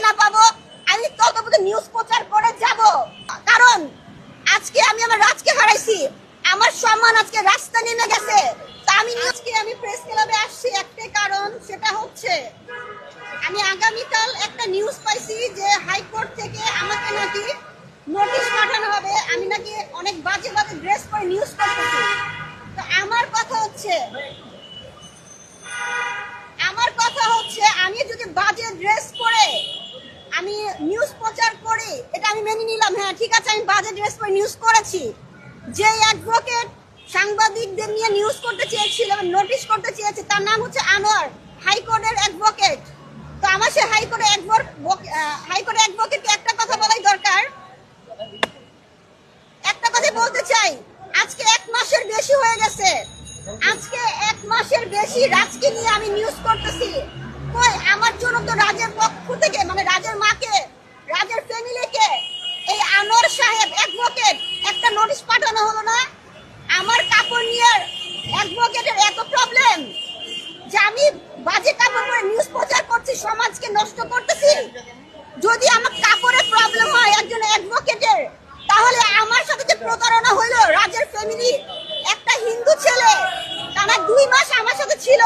না পাবো আমি তত নিউজ প্রচার করে যাব। কারণ আজকে আমি আমার রাজকে হারাইছি, আমার সম্মান আজকে রাস্তা নেমে গেছে। তা আমি আজকে প্রেস ক্লাবে আসছি একটাই কারণ, সেটা হচ্ছে আমি আগামীকাল একটা নিউজ পাইছি যে হাইকোর্ট থেকে আমাকে নাকি নোটিশ পাঠানো হবে, আমি নাকি অনেক বাজে বাজে ড্রেস পরে নিউজ করতেছি। তো আমার কথা হচ্ছে আমি যদি বাজে ড্রেস পরে আমি নিউজ প্রচার করি, এটা আমি মেনে নিলাম, হ্যাঁ ঠিক আছে আমি বাজে ড্রেস পরে নিউজ করেছি। যে অ্যাডভোকেট সাংবাদিকদের নিয়ে নিউজ করতে চেয়েছিল, নোটিশ করতে চেয়েছে, তার নাম হচ্ছে আনোয়ার, হাইকোর্টের অ্যাডভোকেট। তো আমার সে হাইকোর্টের অ্যাডভোকেটকে একটা কথা বলাই দরকার, একটা কথা বলতে চাই। আজকে 1 মাসের বেশি হয়ে গেছে, আজকে 1 মাসের বেশি রাজকে নিয়ে আমি নিউজ করতেছি। কই আমার জন্য তো রাজের পক্ষ থেকে, মানে রাজের মাকে, রাজের ফ্যামিলিকে এই আনোয়ার সাহেব অ্যাডভোকেট একটা নোটিশ পাঠানো হলো না? আমার কাপড় নিয়ে অ্যাডভোকেটের এত প্রবলেম যে আমি বাজে কাপড় পরে নিউজ প্রচার করছি, সমাজকে নষ্ট করতেছি। যদি আমার কাপড়ের প্রবলেম হয় একজন অ্যাডভোকেটের, তাহলে আমার সাথে যে প্রতারণা হইলো রাজের ফ্যামিলি, একটা হিন্দু ছেলে টানা 2 মাস আমার সাথে ছিল,